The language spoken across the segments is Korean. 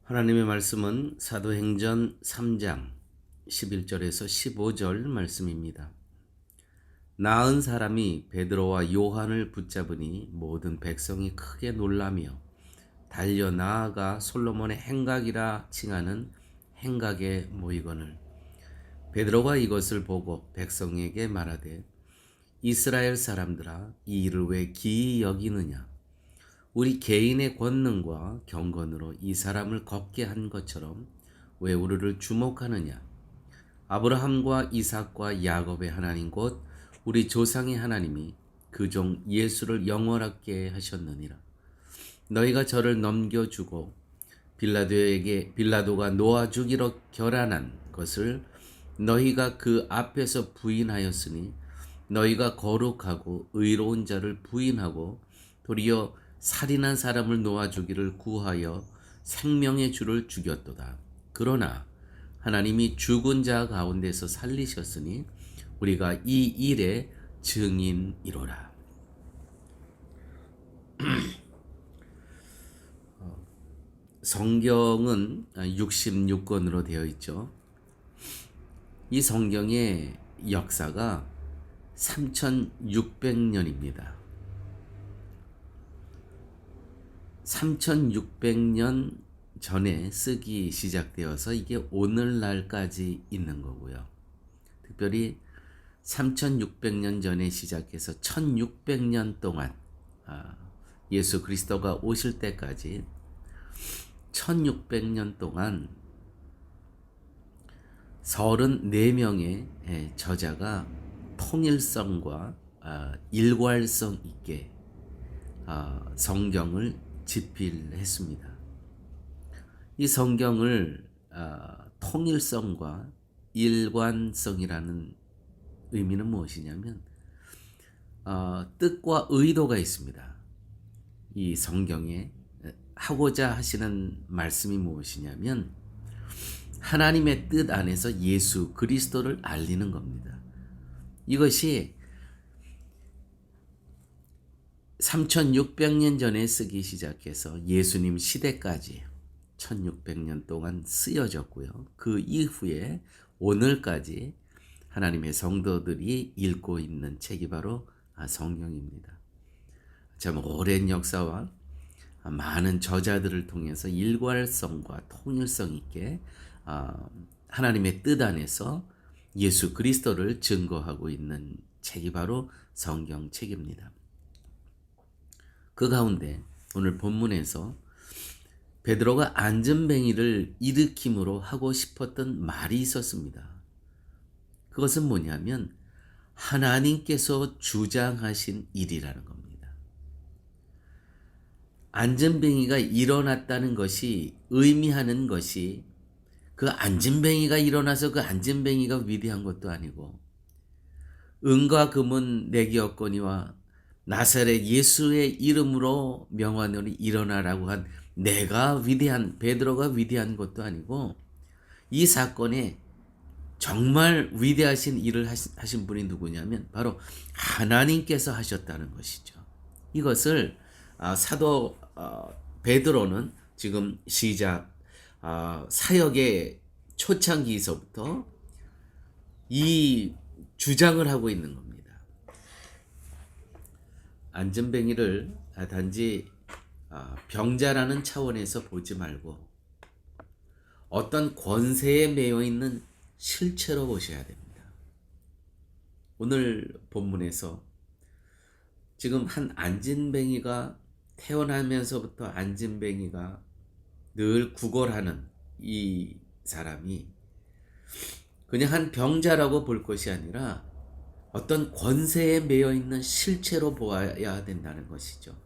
하나님의 말씀은 사도행전 3장 11절에서 15절 말씀입니다. 나은 사람이 베드로와 요한을 붙잡으니 모든 백성이 크게 놀라며 달려 나아가 솔로몬의 행각이라 칭하는 행각에 모이거늘 베드로가 이것을 보고 백성에게 말하되 이스라엘 사람들아 이 일을 왜 기이 여기느냐 우리 개인의 권능과 경건으로 이 사람을 걷게 한 것처럼 왜 우리를 주목하느냐 아브라함과 이삭과 야곱의 하나님 곧 우리 조상의 하나님이 그 종 예수를 영원하게 하셨느니라. 너희가 저를 넘겨주고 빌라도가 놓아 주기로 결안한 것을 너희가 그 앞에서 부인하였으니 너희가 거룩하고 의로운 자를 부인하고 도리어 살인한 사람을 놓아 주기를 구하여 생명의 주를 죽였도다. 그러나 하나님이 죽은 자 가운데서 살리셨으니 우리가 이 일의 증인이로라. 성경은 66권으로 되어 있죠. 이 성경의 역사가 3600년입니다. 3600년 전에 쓰기 시작되어서 이게 오늘날까지 있는 거고요. 특별히 3600년 전에 시작해서 1600년 동안 예수 그리스도가 오실 때까지 1600년 동안 34명의 저자가 통일성과 일괄성 있게 성경을 집필했습니다. 이 성경을 통일성과 일관성이라는 의미는 무엇이냐면 뜻과 의도가 있습니다. 이 성경에 하고자 하시는 말씀이 무엇이냐면 하나님의 뜻 안에서 예수 그리스도를 알리는 겁니다. 이것이 3600년 전에 쓰기 시작해서 예수님 시대까지 1600년 동안 쓰여졌고요. 그 이후에 오늘까지 하나님의 성도들이 읽고 있는 책이 바로 성경입니다. 참 오랜 역사와 많은 저자들을 통해서 일괄성과 통일성 있게 하나님의 뜻 안에서 예수 그리스도를 증거하고 있는 책이 바로 성경책입니다. 그 가운데 오늘 본문에서 베드로가 안전뱅이를 일으킴으로 하고 싶었던 말이 있었습니다. 그것은 뭐냐면 하나님께서 주장하신 일이라는 겁니다. 안전뱅이가 일어났다는 것이 의미하는 것이 그 안전뱅이가 일어나서 그 안전뱅이가 위대한 것도 아니고 은과 금은 내게 없거니와 나사렛 예수의 이름으로 명하노니 일어나라고 한 내가 위대한 베드로가 위대한 것도 아니고 이 사건에 정말 위대하신 일을 하신 분이 누구냐면 바로 하나님께서 하셨다는 것이죠. 이것을 사도 베드로는 지금 시작 사역의 초창기에서부터 이 주장을 하고 있는 겁니다. 안전뱅이를 단지 병자라는 차원에서 보지 말고 어떤 권세에 매여 있는 실체로 보셔야 됩니다. 오늘 본문에서 지금 한 안진뱅이가 태어나면서부터 안진뱅이가 늘 구걸하는 이 사람이 그냥 한 병자라고 볼 것이 아니라 어떤 권세에 매여 있는 실체로 보아야 된다는 것이죠.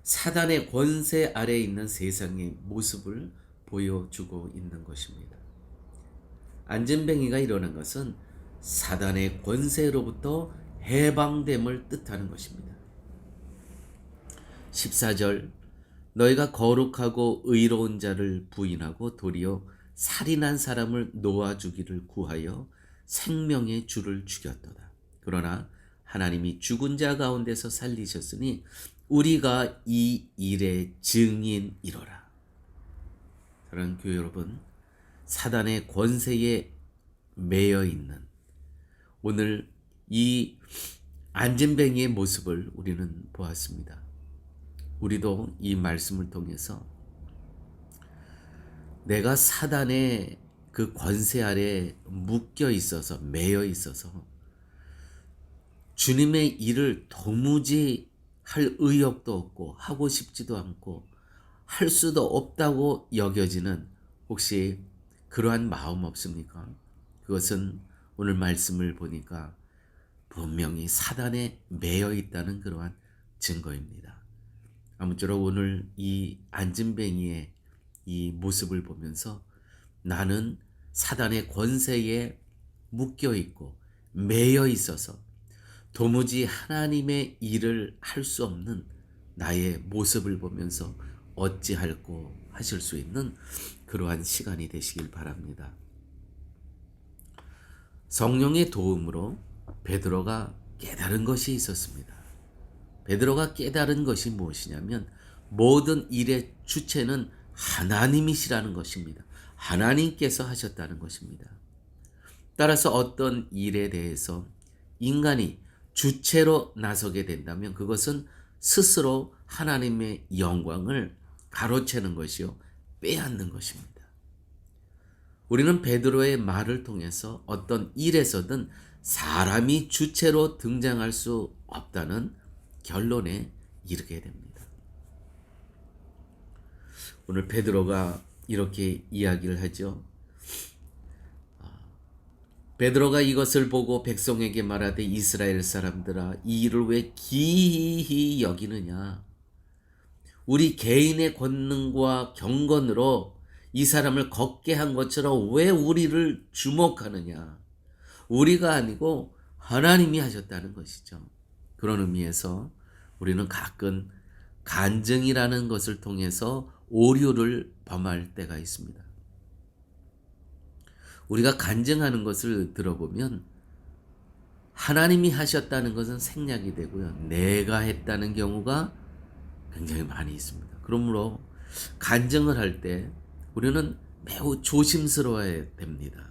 사단의 권세 아래에 있는 세상의 모습을 보여주고 있는 것입니다. 안전뱅이가 일어난 것은 사단의 권세로부터 해방됨을 뜻하는 것입니다. 14절 너희가 거룩하고 의로운 자를 부인하고 도리어 살인한 사람을 놓아주기를 구하여 생명의 주를 죽였도다. 그러나 하나님이 죽은 자 가운데서 살리셨으니 우리가 이 일의 증인이로라. 사랑하는 교회 여러분, 사단의 권세에 매여 있는 오늘 이 안진뱅이의 모습을 우리는 보았습니다. 우리도 이 말씀을 통해서 내가 사단의 그 권세 아래 묶여 있어서 매여 있어서 주님의 일을 도무지 할 의욕도 없고 하고 싶지도 않고 할 수도 없다고 여겨지는 혹시 그러한 마음 없습니까? 그것은 오늘 말씀을 보니까 분명히 사단에 매여 있다는 그러한 증거입니다. 아무쪼록 오늘 이 안진뱅이의 이 모습을 보면서 나는 사단의 권세에 묶여 있고 매여 있어서 도무지 하나님의 일을 할 수 없는 나의 모습을 보면서 어찌할꼬 하실 수 있는 그러한 시간이 되시길 바랍니다. 성령의 도움으로 베드로가 깨달은 것이 있었습니다. 베드로가 깨달은 것이 무엇이냐면 모든 일의 주체는 하나님이시라는 것입니다. 하나님께서 하셨다는 것입니다. 따라서 어떤 일에 대해서 인간이 주체로 나서게 된다면 그것은 스스로 하나님의 영광을 가로채는 것이요, 빼앗는 것입니다. 우리는 베드로의 말을 통해서 어떤 일에서든 사람이 주체로 등장할 수 없다는 결론에 이르게 됩니다. 오늘 베드로가 이렇게 이야기를 하죠. 베드로가 이것을 보고 백성에게 말하되 이스라엘 사람들아, 이 일을 왜 기이히 여기느냐? 우리 개인의 권능과 경건으로 이 사람을 걷게 한 것처럼 왜 우리를 주목하느냐? 우리가 아니고 하나님이 하셨다는 것이죠. 그런 의미에서 우리는 가끔 간증이라는 것을 통해서 오류를 범할 때가 있습니다. 우리가 간증하는 것을 들어보면 하나님이 하셨다는 것은 생략이 되고요, 내가 했다는 경우가 굉장히 많이 있습니다. 그러므로 간증을 할 때 우리는 매우 조심스러워야 됩니다.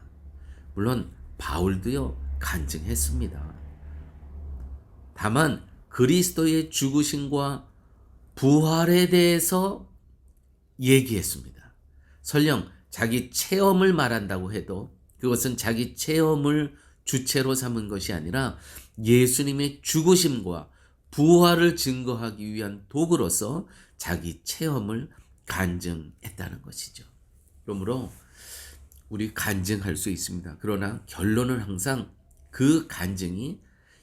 물론 바울도요, 간증했습니다. 다만 그리스도의 죽으심과 부활에 대해서 얘기했습니다. 설령 자기 체험을 말한다고 해도 그것은 자기 체험을 주체로 삼은 것이 아니라 예수님의 죽으심과 부활을 증거하기 위한 도구로서 자기 체험을 간증했다는 것이죠. 그러므로 우리 간증할 수 있습니다. 그러나 결론은 항상 그 간증이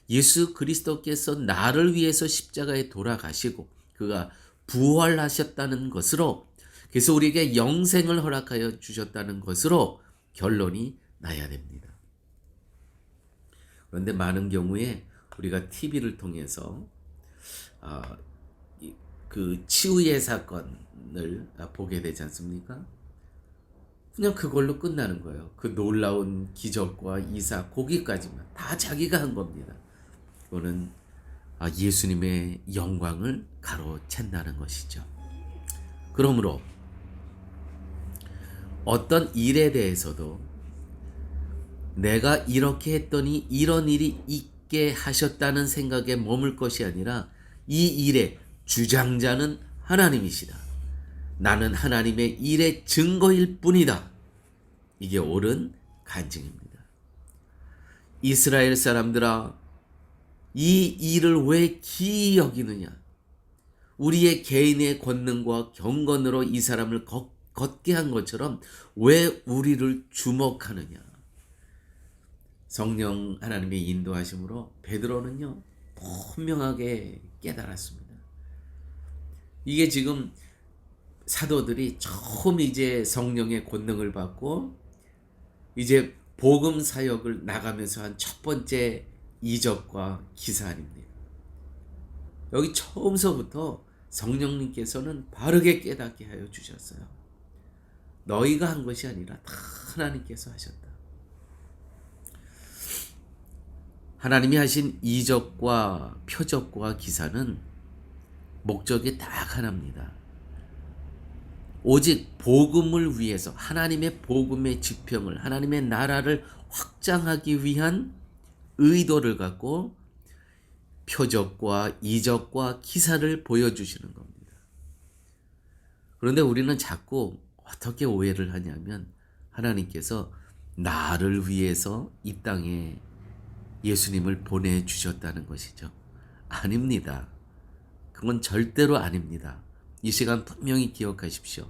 예수 그리스도께서 나를 위해서 십자가에 돌아가시고 그가 부활하셨다는 것으로, 그래서 우리에게 영생을 허락하여 주셨다는 것으로 결론이 나야 됩니다. 그런데 많은 경우에 우리가 TV를 통해서 그 치유의 사건을 보게 되지 않습니까? 그냥 그걸로 끝나는 거예요. 그 놀라운 기적과 이사, 거기까지만 다 자기가 한 겁니다. 그거는 예수님의 영광을 가로챈다는 것이죠. 그러므로 어떤 일에 대해서도 내가 이렇게 했더니 이런 일이 있게 하셨다는 생각에 머물 것이 아니라 이 일의 주장자는 하나님이시다. 나는 하나님의 일의 증거일 뿐이다. 이게 옳은 간증입니다. 이스라엘 사람들아, 이 일을 왜 기이 여기느냐? 우리의 개인의 권능과 경건으로 이 사람을 걷게 한 것처럼 왜 우리를 주목하느냐? 성령 하나님의 인도하심으로 베드로는요, 분명하게 깨달았습니다. 이게 지금 사도들이 처음 이제 성령의 권능을 받고 이제 복음 사역을 나가면서 한 첫 번째 이적과 기사입니다. 여기 처음서부터 성령님께서는 바르게 깨닫게 하여 주셨어요. 너희가 한 것이 아니라 다 하나님께서 하셨다. 하나님이 하신 이적과 표적과 기사는 목적이 딱 하나입니다. 오직 복음을 위해서 하나님의 복음의 지평을 하나님의 나라를 확장하기 위한 의도를 갖고 표적과 이적과 기사를 보여주시는 겁니다. 그런데 우리는 자꾸 어떻게 오해를 하냐면 하나님께서 나를 위해서 이 땅에 예수님을 보내주셨다는 것이죠. 아닙니다. 그건 절대로 아닙니다. 이 시간 분명히 기억하십시오.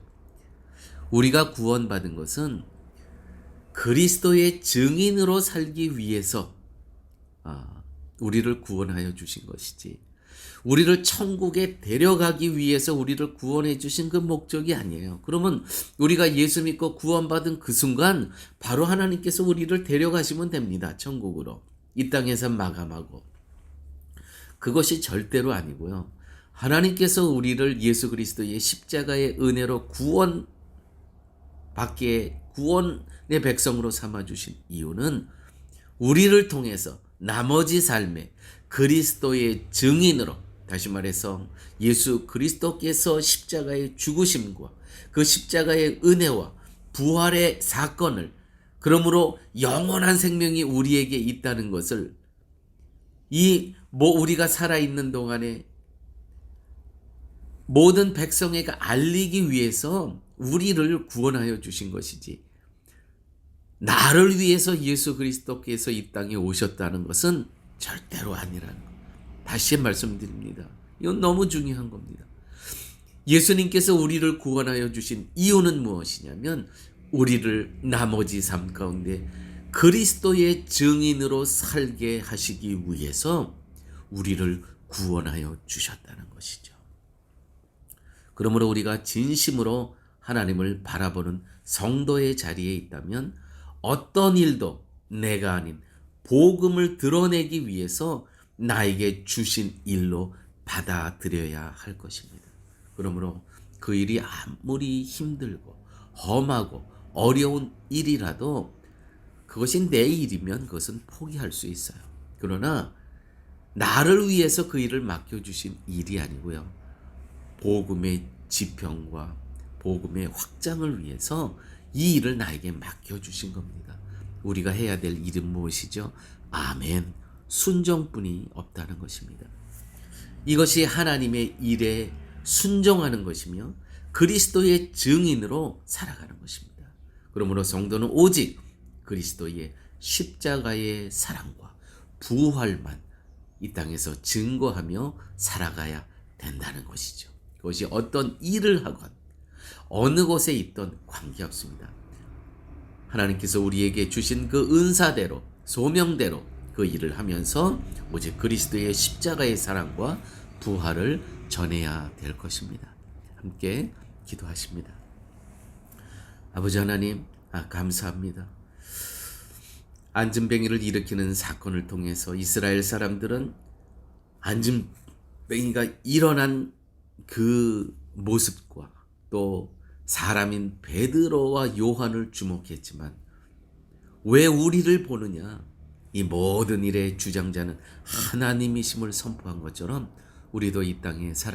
우리가 구원받은 것은 그리스도의 증인으로 살기 위해서 우리를 구원하여 주신 것이지, 우리를 천국에 데려가기 위해서 우리를 구원해 주신 그 목적이 아니에요. 그러면 우리가 예수 믿고 구원받은 그 순간 바로 하나님께서 우리를 데려가시면 됩니다. 천국으로. 이 땅에서 마감하고. 그것이 절대로 아니고요. 하나님께서 우리를 예수 그리스도의 십자가의 은혜로 구원의 백성으로 삼아주신 이유는 우리를 통해서 나머지 삶에 그리스도의 증인으로, 다시 말해서 예수 그리스도께서 십자가의 죽으심과 그 십자가의 은혜와 부활의 사건을, 그러므로 영원한 생명이 우리에게 있다는 것을 우리가 살아있는 동안에 모든 백성에게 알리기 위해서 우리를 구원하여 주신 것이지, 나를 위해서 예수 그리스도께서 이 땅에 오셨다는 것은 절대로 아니라는 것. 다시 말씀드립니다. 이건 너무 중요한 겁니다. 예수님께서 우리를 구원하여 주신 이유는 무엇이냐면 우리를 나머지 삶 가운데 그리스도의 증인으로 살게 하시기 위해서 우리를 구원하여 주셨다는 것이죠. 그러므로 우리가 진심으로 하나님을 바라보는 성도의 자리에 있다면 어떤 일도 내가 아닌 복음을 드러내기 위해서 나에게 주신 일로 받아들여야 할 것입니다. 그러므로 그 일이 아무리 힘들고 험하고 어려운 일이라도 그것이 내 일이면 그것은 포기할 수 있어요. 그러나 나를 위해서 그 일을 맡겨주신 일이 아니고요, 복음의 지평과 복음의 확장을 위해서 이 일을 나에게 맡겨주신 겁니다. 우리가 해야 될 일은 무엇이죠? 아멘. 순종뿐이 없다는 것입니다. 이것이 하나님의 일에 순종하는 것이며 그리스도의 증인으로 살아가는 것입니다. 그러므로 성도는 오직 그리스도의 십자가의 사랑과 부활만 이 땅에서 증거하며 살아가야 된다는 것이죠. 그것이 어떤 일을 하건 어느 곳에 있던 관계없습니다. 하나님께서 우리에게 주신 그 은사대로, 소명대로 그 일을 하면서 오직 그리스도의 십자가의 사랑과 부활을 전해야 될 것입니다. 함께 기도하십니다. 아버지 하나님, 감사합니다. 안진뱅이를 일으키는 사건을 통해서 이스라엘 사람들은 안진뱅이가 일어난 그 모습과 또 사람인 베드로와 요한을 주목했지만 왜 우리를 보느냐? 이 모든 일의 주장자는 하나님이심을 선포한 것처럼 우리도 이 땅에 살아